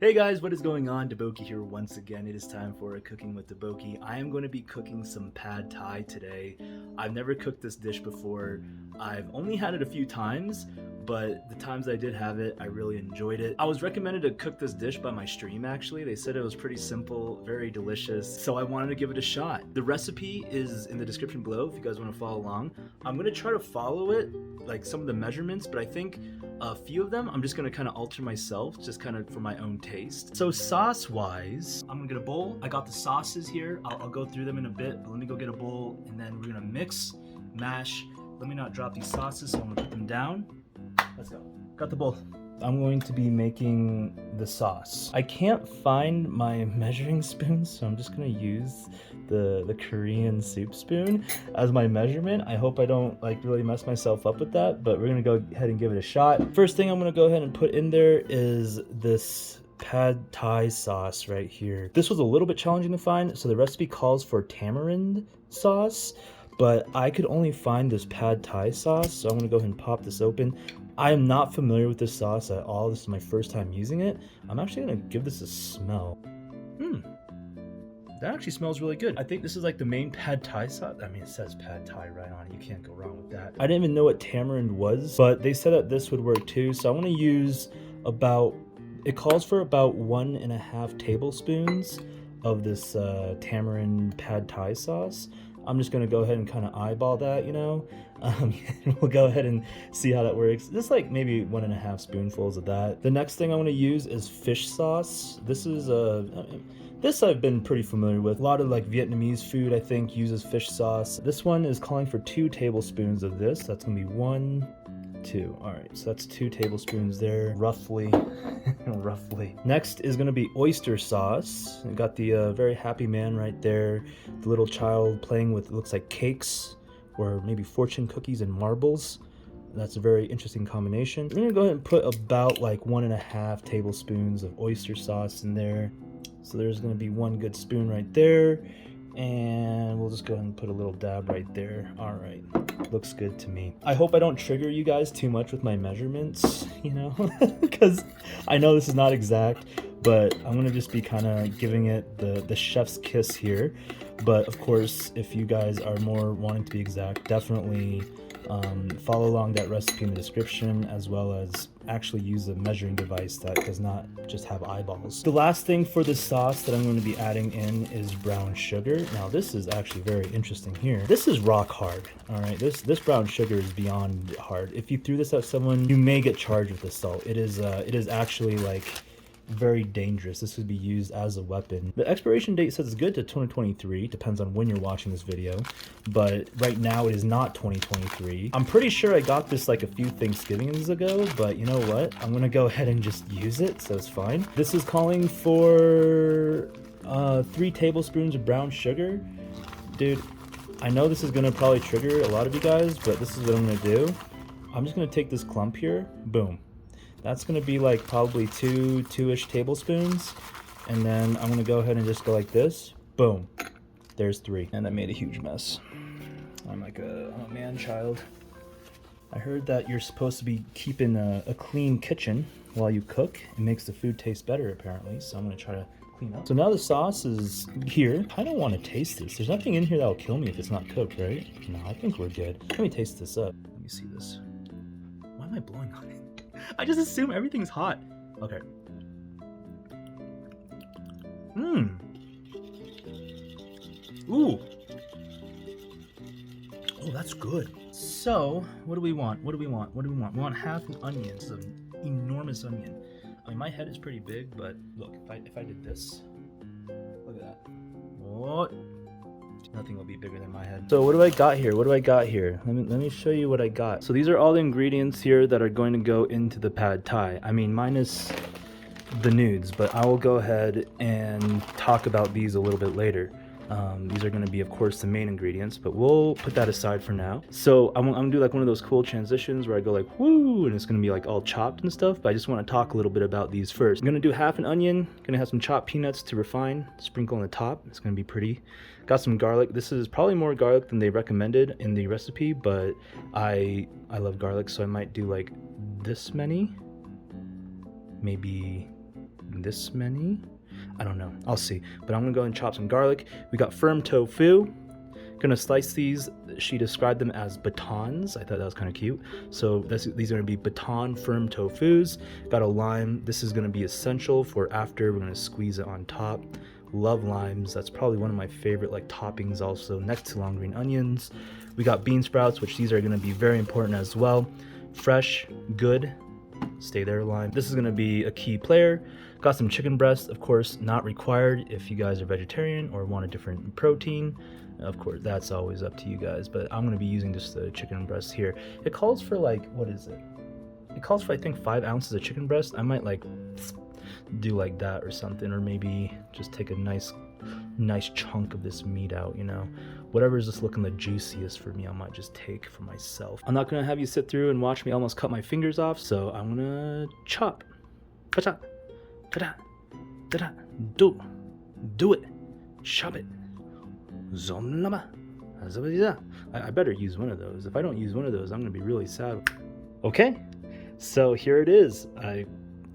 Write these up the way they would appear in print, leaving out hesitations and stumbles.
Hey guys, what is going on? Daboki here once again. It is time for a Cooking with Daboki. I am going to be cooking some pad thai today. I've never cooked this dish before. I've only had it a few times, but the times I did have it, I really enjoyed it. I was recommended to cook this dish by my stream actually. They said it was pretty simple, very delicious, so I wanted to give it a shot. The recipe is in the description below if you guys want to follow along. I'm going to try to follow it, like some of the measurements, but I think a few of them I'm just going to kind of alter myself, just kind of for my own taste. So sauce wise, I'm gonna get a bowl. I got the sauces here. I'll go through them in a bit, but let me go get a bowl and then we're gonna mix, mash. Let me not drop these sauces, so I'm gonna put them down. Let's go. Got the bowl. I'm going to be making the sauce. I can't find my measuring spoon, so I'm just gonna use the Korean soup spoon as my measurement. I hope I don't really mess myself up with that, but we're gonna go ahead and give it a shot. First thing I'm gonna go ahead and put in there is this pad thai sauce right here. This was a little bit challenging to find, so the recipe calls for tamarind sauce, but I could only find this pad thai sauce, so I'm gonna go ahead and pop this open. I am not familiar with this sauce at all. This is my first time using it. I'm actually gonna give this a smell. That actually smells really good. I think this is like the main pad thai sauce. I mean, it says pad thai right on it. You can't go wrong with that. I didn't even know what tamarind was, but they said that this would work too, so I'm gonna use about, it calls for about 1.5 tablespoons of this tamarind pad thai sauce. I'm just gonna go ahead and kind of eyeball that, you know. We'll go ahead and see how that works. Just like maybe 1.5 spoonfuls of that. The next thing I'm gonna use is fish sauce. This is this I've been pretty familiar with. A lot of like Vietnamese food, I think, uses fish sauce. This one is calling for 2 tablespoons of this. That's gonna be 1, 2. All right, so that's 2 tablespoons there, roughly. Roughly. Next is going to be oyster sauce. We got the very happy man right there, the little child playing with, it looks like cakes or maybe fortune cookies and marbles. That's a very interesting combination. We're going to go ahead and put about like 1.5 tablespoons of oyster sauce in there. So there's going to be 1 good spoon right there. And we'll just go ahead and put a little dab right there. All right, looks good to me. I hope I don't trigger you guys too much with my measurements, you know, because I know this is not exact, but I'm gonna just be kind of giving it the chef's kiss here. But of course, if you guys are more wanting to be exact, definitely follow along that recipe in the description, as well as actually use a measuring device that does not just have eyeballs. The last thing for the sauce that I'm going to be adding in is brown sugar. Now this is actually very interesting here. This is rock hard. All right, this brown sugar is beyond hard. If you threw this at someone, you may get charged with assault. It is actually like very dangerous. This would be used as a weapon. The expiration date says it's good to 2023, depends on when you're watching this video, but right now it is not 2023. I'm pretty sure I got this like a few Thanksgivings ago, but you know what, I'm gonna go ahead and just use it, so it's fine. This is calling for 3 tablespoons of brown sugar. Dude, I know this is gonna probably trigger a lot of you guys, but this is what I'm gonna do. I'm just gonna take this clump here, boom. That's gonna be like probably 2-ish tablespoons. And then I'm gonna go ahead and just go like this, boom. There's 3. And I made a huge mess. I'm like I'm a man-child. I heard that you're supposed to be keeping a clean kitchen while you cook. It makes the food taste better apparently, so I'm gonna try to clean up. So now the sauce is here. I don't wanna taste this. There's nothing in here that'll kill me if it's not cooked, right? No, I think we're good. Let me taste this up. Let me see this. Why am I blowing on it? I just assume everything's hot. Okay. Ooh. Oh, that's good. So, what do we want? What do we want? What do we want? We want half an onion. This is an enormous onion. I mean, my head is pretty big, but look, if I did this, look at that. What? Nothing will be bigger than my head. So what do I got here? What do I got here? Let me show you what I got. So these are all the ingredients here that are going to go into the pad thai. I mean, minus the nudes, but I will go ahead and talk about these a little bit later. These are going to be, of course, the main ingredients, but we'll put that aside for now. So I'm going to do like one of those cool transitions where I go like, woo, and it's going to be like all chopped and stuff, but I just want to talk a little bit about these first. I'm going to do half an onion, going to have some chopped peanuts to refine, sprinkle on the top. It's going to be pretty. Got some garlic. This is probably more garlic than they recommended in the recipe, but I love garlic, so I might do like this many, maybe this many. I don't know. I'll see. But I'm gonna go and chop some garlic. We got firm tofu. Gonna slice these. She described them as batons. I thought that was kind of cute. So these are gonna be baton firm tofus. Got a lime. This is gonna be essential for after. We're gonna squeeze it on top. Love limes. That's probably one of my favorite like toppings also, next to long green onions. We got bean sprouts, which these are gonna be very important as well. Fresh, good. Stay there, lime. This is gonna be a key player. Got some chicken breast, of course, not required if you guys are vegetarian or want a different protein. Of course, that's always up to you guys, but I'm gonna be using just the chicken breast here. It calls for like, what is it? It calls for, I think, 5 ounces of chicken breast. I might like do like that or something, or maybe just take a nice chunk of this meat out, you know. Whatever is just looking the juiciest for me, I might just take for myself. I'm not gonna have you sit through and watch me almost cut my fingers off, so I'm gonna chop. Chop. Do it. Chop it. I better use one of those. If I don't use one of those, I'm gonna be really sad. Okay, so here it is. I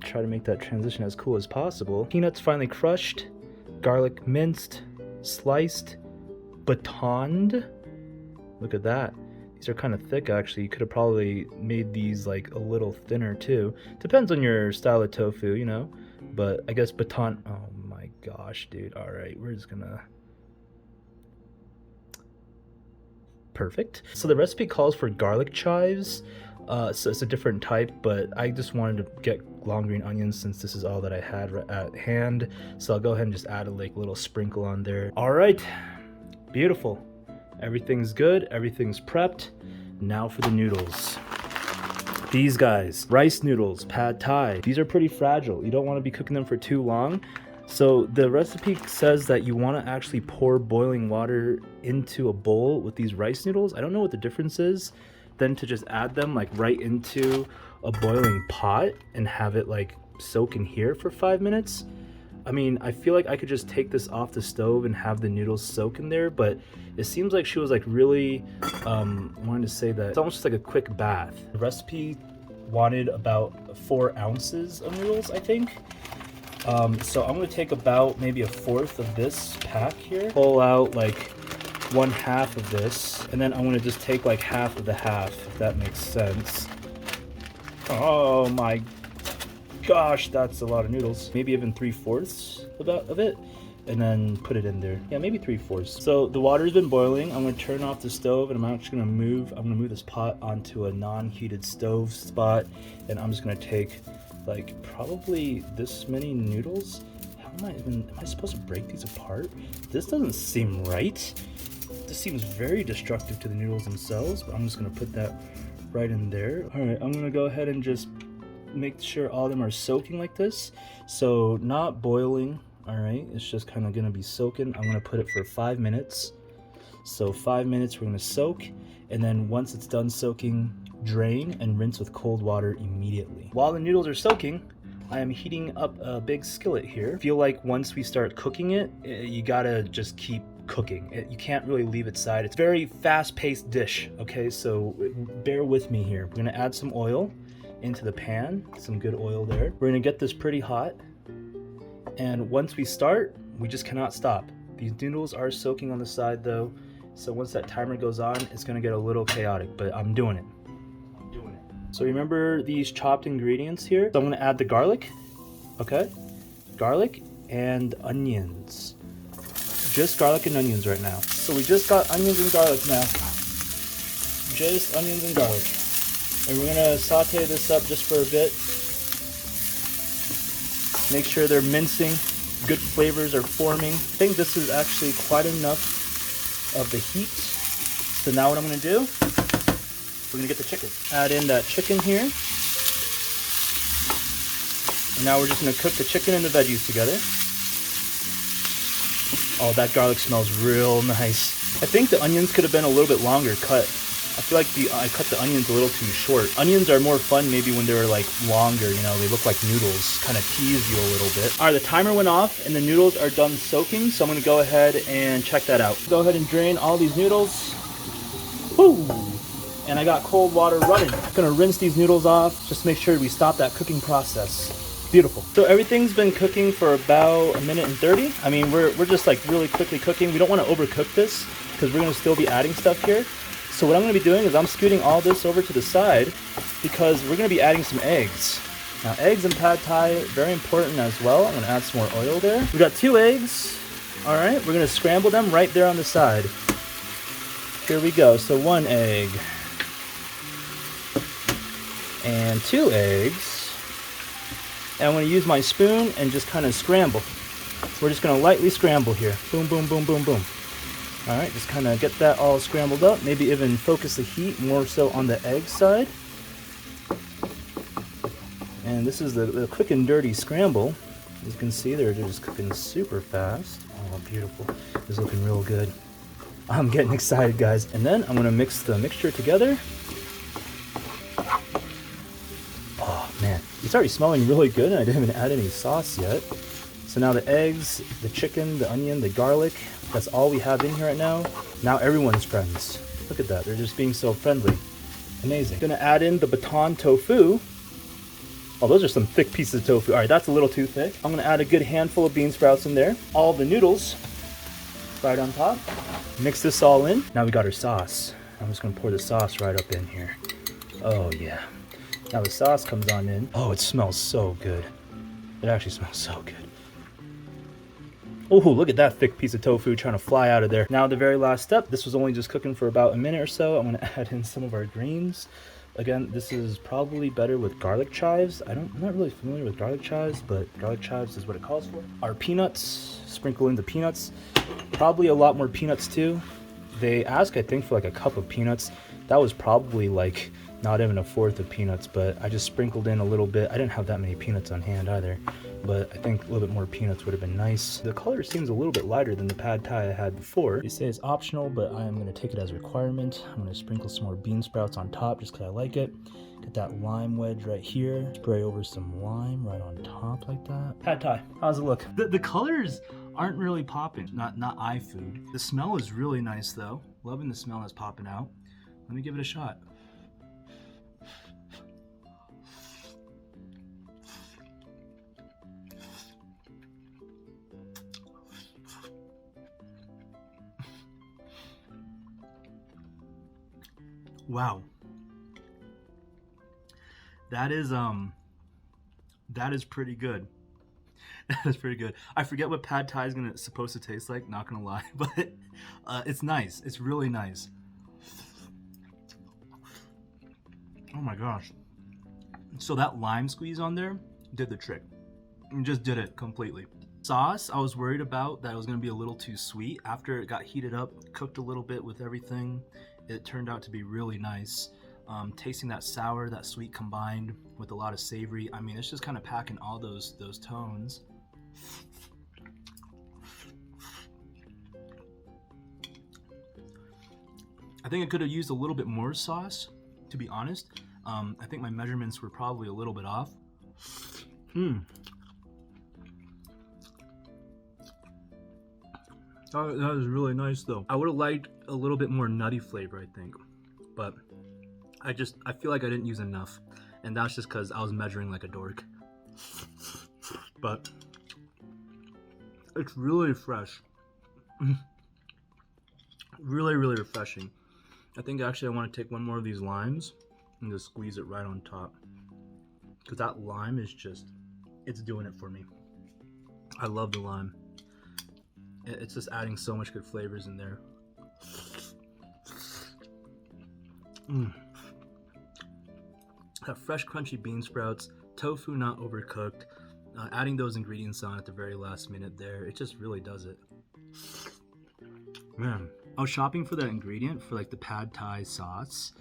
try to make that transition as cool as possible. Peanuts finally crushed, garlic minced, sliced, batoned. Look at that. These are kind of thick actually. You could have probably made these like a little thinner too. Depends on your style of tofu, you know. But I guess baton. Oh my gosh, dude. All right, we're just gonna. Perfect. So the recipe calls for garlic chives. So it's a different type, but I just wanted to get long green onions since this is all that I had at hand. So I'll go ahead and just add a like little sprinkle on there. All right, beautiful. Everything's good. Everything's prepped. Now for the noodles. These guys, rice noodles, pad thai. These are pretty fragile. You don't want to be cooking them for too long. So the recipe says that you want to actually pour boiling water into a bowl with these rice noodles. I don't know what the difference is then to just add them like right into a boiling pot and have it like soak in here for 5 minutes. I mean, I feel like I could just take this off the stove and have the noodles soak in there, but it seems like she was like really wanting to say that it's almost just like a quick bath. The recipe wanted about 4 ounces of noodles, I think. So I'm gonna take about maybe 1/4 of this pack here, pull out like 1/2 of this, and then I'm gonna just take like half of the half, if that makes sense. Oh my gosh, that's a lot of noodles. Maybe even 3/4 of it, and then put it in there. Yeah, maybe 3/4. So the water's been boiling. I'm gonna turn off the stove, and I'm actually gonna move this pot onto a non-heated stove spot, and I'm just gonna take like probably this many noodles. How am I supposed to break these apart? This doesn't seem right. This seems very destructive to the noodles themselves, but I'm just gonna put that right in there. All right, I'm gonna go ahead and just make sure all of them are soaking like this. So not boiling, all right? It's just kind of gonna be soaking. I'm gonna put it for 5 minutes. So 5 minutes we're gonna soak, and then once it's done soaking, drain and rinse with cold water immediately. While the noodles are soaking, I am heating up a big skillet here. I feel like once we start cooking it, you gotta just keep cooking. You can't really leave it side. It's a very fast-paced dish, okay? So bear with me here. We're gonna add some oil into the pan, some good oil there. We're gonna get this pretty hot, and once we start, we just cannot stop. These noodles are soaking on the side though, so once that timer goes on, it's gonna get a little chaotic, but I'm doing it. So remember these chopped ingredients here? So I'm gonna add the garlic, okay? Garlic and onions. Just garlic and onions right now. So we just got onions and garlic now. Just onions and garlic. And we're gonna saute this up just for a bit. Make sure they're mincing, good flavors are forming. I think this is actually quite enough of the heat. So now what I'm gonna do, we're gonna get the chicken. Add in that chicken here. And now we're just gonna cook the chicken and the veggies together. Oh, that garlic smells real nice. I think the onions could have been a little bit longer cut. I feel like I cut the onions a little too short. Onions are more fun maybe when they're like longer, you know, they look like noodles, kind of tease you a little bit. All right, the timer went off and the noodles are done soaking, so I'm gonna go ahead and check that out. Go ahead and drain all these noodles. Woo! And I got cold water running. I'm gonna rinse these noodles off, just make sure we stop that cooking process. Beautiful. So everything's been cooking for about 1:30. I mean, we're just like really quickly cooking. We don't want to overcook this because we're going to still be adding stuff here. So what I'm going to be doing is I'm scooting all this over to the side because we're going to be adding some eggs. Now, eggs in pad thai, very important as well. I'm going to add some more oil there. We got 2 eggs. All right, we're going to scramble them right there on the side. Here we go. So 1 egg and 2 eggs. And I'm going to use my spoon and just kind of scramble. We're just going to lightly scramble here. Boom, boom, boom, boom, boom. All right, just kind of get that all scrambled up. Maybe even focus the heat more so on the egg side. And this is the quick and dirty scramble. As you can see, they're just cooking super fast. Oh, beautiful. This is looking real good. I'm getting excited, guys. And then I'm going to mix the mixture together. Oh, man. It's already smelling really good, and I didn't even add any sauce yet. So now the eggs, the chicken, the onion, the garlic, that's all we have in here right now. Now everyone's friends. Look at that. They're just being so friendly. Amazing. Gonna add in the baton tofu. Oh, those are some thick pieces of tofu. All right, that's a little too thick. I'm gonna add a good handful of bean sprouts in there. All the noodles right on top. Mix this all in. Now we got our sauce. I'm just gonna pour the sauce right up in here. Oh yeah. Now the sauce comes on in. Oh, it smells so good. It actually smells so good. Oh, look at that thick piece of tofu trying to fly out of there. Now the very last step. This was only just cooking for about a minute or so. I'm gonna add in some of our greens. Again, this is probably better with garlic chives. I'm not really familiar with garlic chives, but garlic chives is what it calls for. Our peanuts, sprinkle in the peanuts. Probably a lot more peanuts too. They ask, I think, for like a cup of peanuts. That was probably like not even a fourth of peanuts, but I just sprinkled in a little bit. I didn't have that many peanuts on hand either, but I think a little bit more peanuts would have been nice. The color seems a little bit lighter than the pad thai I had before. They say it's optional, but I am going to take it as a requirement. I'm going to sprinkle some more bean sprouts on top just because I like it. Get that lime wedge right here. Spray over some lime right on top like that. Pad thai, how's it look? The colors aren't really popping, not eye food. The smell is really nice though. Loving the smell that's popping out. Let me give it a shot. Wow. That is pretty good. That is pretty good. I forget what pad thai is supposed to taste like, not gonna lie, but it's nice. It's really nice. Oh my gosh. So that lime squeeze on there did the trick. It just did it completely. Sauce, I was worried about that it was gonna be a little too sweet. After it got heated up, cooked a little bit with everything, it turned out to be really nice. Tasting that sour, that sweet combined with a lot of savory. I mean, it's just kind of packing all those tones. I think I could have used a little bit more sauce, to be honest. I think my measurements were probably a little bit off. Oh, that was really nice though. I would have liked a little bit more nutty flavor, I think, but I feel like I didn't use enough, and that's just because I was measuring like a dork. But it's really fresh. Really, really refreshing. I think actually I want to take one more of these limes and just squeeze it right on top, because that lime is it's doing it for me. I love the lime. It's just adding so much good flavors in there. That fresh crunchy bean sprouts, tofu not overcooked, adding those ingredients on at the very last minute there, it just really does it. Man, I was shopping for that ingredient for like the pad thai sauce.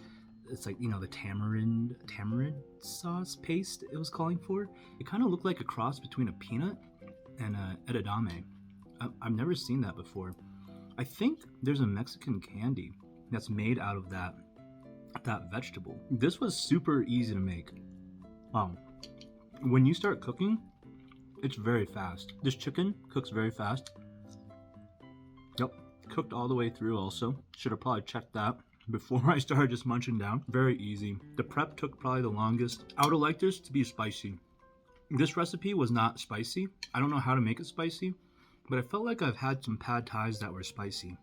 It's like, you know, the tamarind sauce paste it was calling for. It kind of looked like a cross between a peanut and a edamame. I've never seen that before. I think there's a Mexican candy that's made out of that vegetable. This was super easy to make. When you start cooking, it's very fast. This chicken cooks very fast. Yep, cooked all the way through also. Should have probably checked that before I started just munching down. Very easy. The prep took probably the longest. I would have liked this to be spicy. This recipe was not spicy. I don't know how to make it spicy, but I felt like I've had some pad thais that were spicy.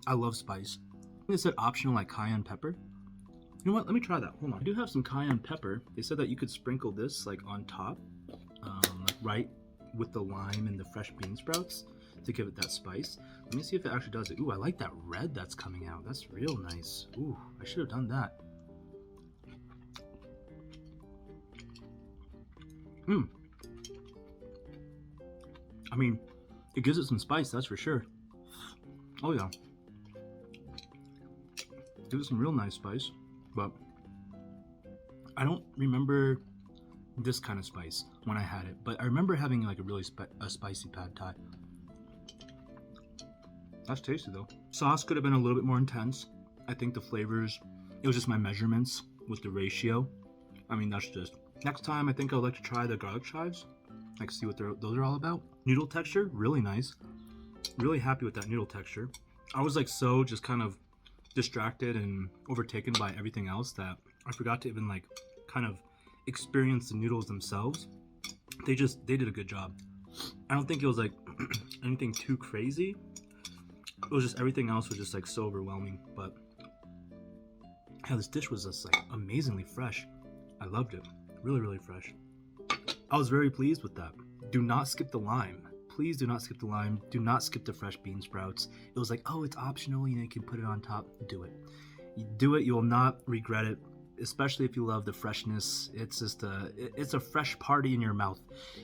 I love spice. It said optional like cayenne pepper. You know what? Let me try that. Hold on. I do have some cayenne pepper. They said that you could sprinkle this like on top, like right with the lime and the fresh bean sprouts to give it that spice. Let me see if it actually does it. Ooh, I like that red that's coming out. That's real nice. Ooh, I should have done that. I mean, it gives it some spice, that's for sure. Oh yeah. Gives it some real nice spice, but I don't remember this kind of spice when I had it, but I remember having like a really spicy pad thai. That's tasty though. Sauce could have been a little bit more intense. I think the flavors, it was just my measurements with the ratio. I mean, that's just, next time I think I would like to try the garlic chives, like see what those are all about. Noodle texture, really nice. Really happy with that noodle texture. I was like so just kind of distracted and overtaken by everything else that I forgot to even like kind of experience the noodles themselves. They did a good job. I don't think it was like anything too crazy. It was just everything else was just like so overwhelming. But yeah, this dish was just like amazingly fresh. I loved it. Really, really fresh. I was very pleased with that. Do not skip the lime. Please do not skip the lime. Do not skip the fresh bean sprouts. It was like, oh, it's optional. You know, you can put it on top. Do it. You do it. You will not regret it. Especially if you love the freshness. It's just it's a fresh party in your mouth.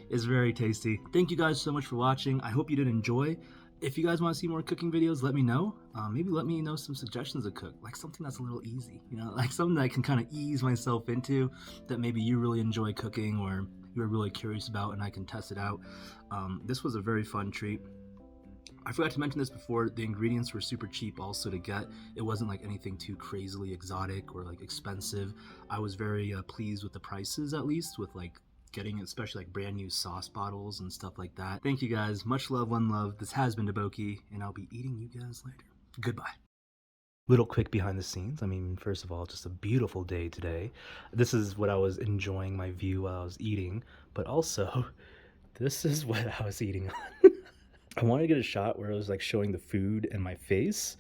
It's very tasty. Thank you guys so much for watching. I hope you did enjoy. If you guys want to see more cooking videos, let me know. Maybe let me know some suggestions to cook, like something that's a little easy, you know, like something that I can kind of ease myself into, that maybe you really enjoy cooking or you're really curious about and I can test it out. This was a very fun treat. I forgot to mention this before, the ingredients were super cheap also to get. It wasn't like anything too crazily exotic or like expensive. I was very pleased with the prices, at least with like getting especially like brand new sauce bottles and stuff like that. Thank you guys. Much love, one love. This has been Daboki, and I'll be eating you guys later. Goodbye. Little quick behind the scenes. I mean, first of all, just a beautiful day today. This is what I was enjoying my view while I was eating, but also this is what I was eating on. I wanted to get a shot where it was like showing the food and my face,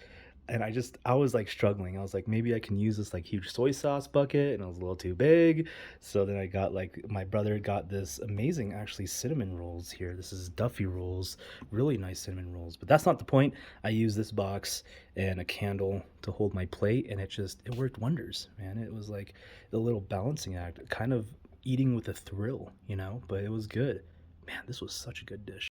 and I was like struggling. I was like, maybe I can use this like huge soy sauce bucket, and it was a little too big. So then I got like, my brother got this amazing actually cinnamon rolls here. This is Duffy rolls, really nice cinnamon rolls. But that's not the point. I used this box and a candle to hold my plate, and it worked wonders, man. It was like a little balancing act, kind of eating with a thrill, you know, but it was good. Man, this was such a good dish.